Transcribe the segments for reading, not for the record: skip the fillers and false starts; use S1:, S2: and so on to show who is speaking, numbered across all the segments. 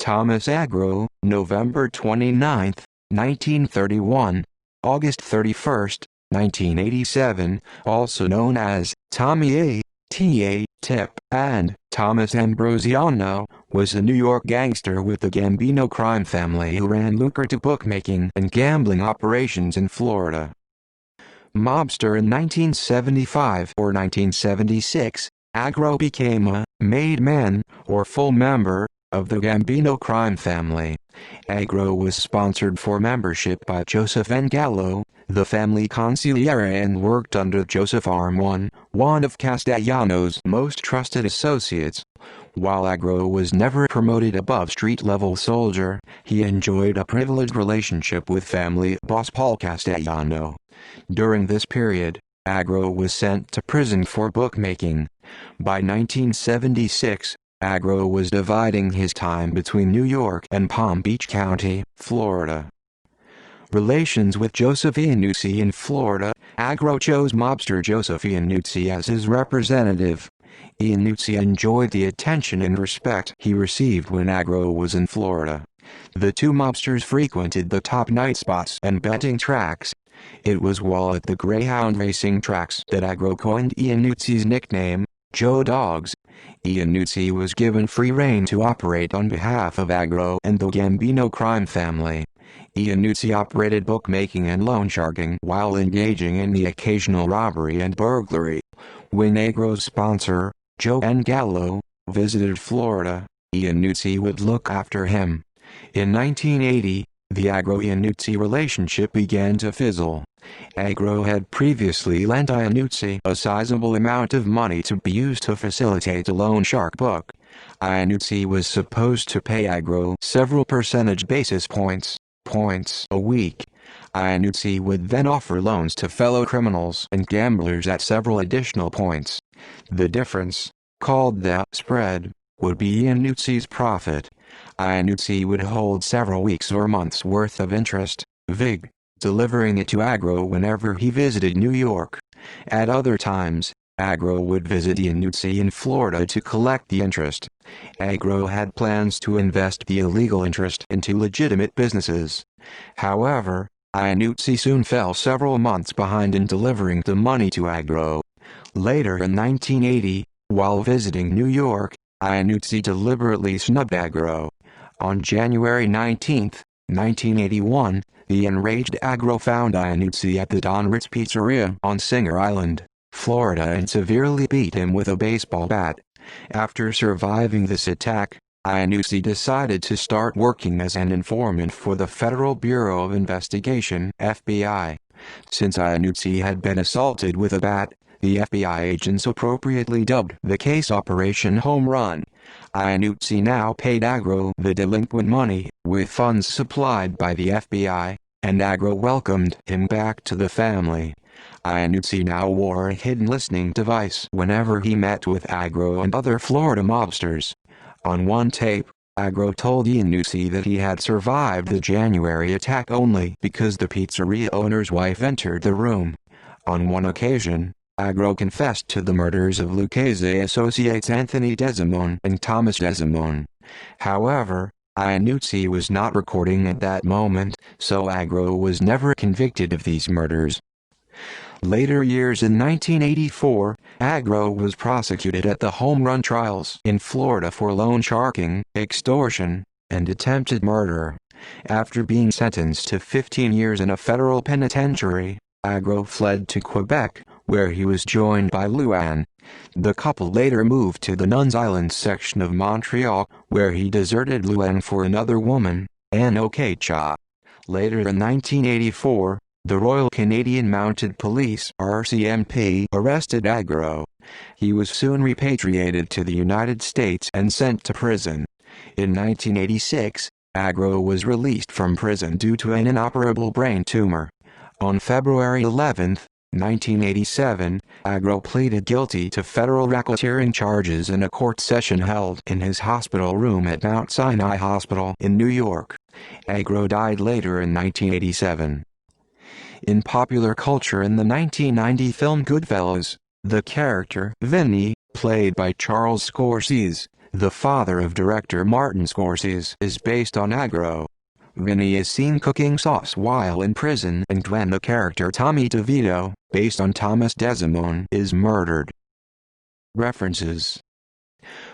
S1: Thomas Agro, November 29, 1931, August 31, 1987, also known as Tommy A. T.A. Tip, and Thomas Ambrosiano, was a New York gangster with the Gambino crime family who ran lucrative bookmaking and gambling operations in Florida. Mobster in 1975 or 1976, Agro became a made man, or full member, of the Gambino crime family. Agro was sponsored for membership by Joseph N. Gallo, the family consigliere, and worked under Joseph Armon, one of Castellano's most trusted associates. While Agro was never promoted above street-level soldier, he enjoyed a privileged relationship with family boss Paul Castellano. During this period, Agro was sent to prison for bookmaking. By 1976, Agro was dividing his time between New York and Palm Beach County, Florida. Relations with Joseph Iannuzzi in Florida. Agro chose mobster Joseph Iannuzzi as his representative. Iannuzzi enjoyed the attention and respect he received when Agro was in Florida. The two mobsters frequented the top night spots and betting tracks. It was while at the Greyhound racing tracks that Agro coined Iannuzzi's nickname, Joe Dogs. Iannuzzi was given free rein to operate on behalf of Agro and the Gambino crime family. Iannuzzi operated bookmaking and loan sharking while engaging in the occasional robbery and burglary. When Agro's sponsor, Joe N. Gallo, visited Florida, Iannuzzi would look after him. In 1980, the Agro-Iannuzzi relationship began to fizzle. Agro had previously lent Iannuzzi a sizable amount of money to be used to facilitate a loan shark book. Iannuzzi was supposed to pay Agro several percentage basis points a week. Iannuzzi would then offer loans to fellow criminals and gamblers at several additional points. The difference, called the spread, would be Iannuzzi's profit. Iannuzzi would hold several weeks or months' worth of interest, vig, delivering it to Agro whenever he visited New York. At other times, Agro would visit Iannuzzi in Florida to collect the interest. Agro had plans to invest the illegal interest into legitimate businesses. However, Iannuzzi soon fell several months behind in delivering the money to Agro. Later in 1980, while visiting New York, Iannuzzi deliberately snubbed Agro. On January 19, 1981, the enraged Agro found Iannuzzi at the Don Ritz Pizzeria on Singer Island, Florida, and severely beat him with a baseball bat. After surviving this attack, Iannuzzi decided to start working as an informant for the Federal Bureau of Investigation (FBI). Since Iannuzzi had been assaulted with a bat, the FBI agents appropriately dubbed the case Operation Home Run. Iannuzzi now paid Agro the delinquent money, with funds supplied by the FBI, and Agro welcomed him back to the family. Iannuzzi now wore a hidden listening device whenever he met with Agro and other Florida mobsters. On one tape, Agro told Iannuzzi that he had survived the January attack only because the pizzeria owner's wife entered the room. On one occasion, Agro confessed to the murders of Lucchese associates Anthony Desimone and Thomas Desimone. However, Iannuzzi was not recording at that moment, so Agro was never convicted of these murders. Later years in 1984, Agro was prosecuted at the home run trials in Florida for loan sharking, extortion, and attempted murder. After being sentenced to 15 years in a federal penitentiary, Agro fled to Quebec, where he was joined by Luann. The couple later moved to the Nuns Island section of Montreal, where he deserted Luann for another woman, Anne Okacha. Later in 1984, the Royal Canadian Mounted Police (RCMP) arrested Agro. He was soon repatriated to the United States and sent to prison. In 1986, Agro was released from prison due to an inoperable brain tumor. On February 11, 1987, Agro pleaded guilty to federal racketeering charges in a court session held in his hospital room at Mount Sinai Hospital in New York. Agro died later in 1987. In popular culture, in the 1990 film Goodfellas, the character Vinny, played by Charles Scorsese, the father of director Martin Scorsese, is based on Agro. Vinny is seen cooking sauce while in prison, and when the character Tommy DeVito, based on Thomas Desmond, is murdered. References.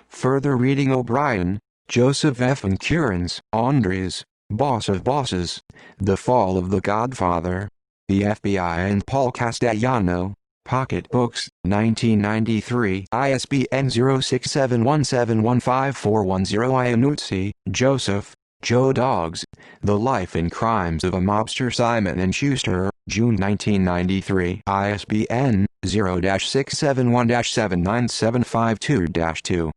S1: Further reading: O'Brien, Joseph F. and Curans, Andres, Boss of Bosses, The Fall of the Godfather, The FBI and Paul Castellano, Pocket Books, 1993, ISBN 0671715410. Iannuzzi, Joseph, Joe Dogs, The Life and Crimes of a Mobster. Simon & Schuster, June 1993, ISBN 0-671-79752-2.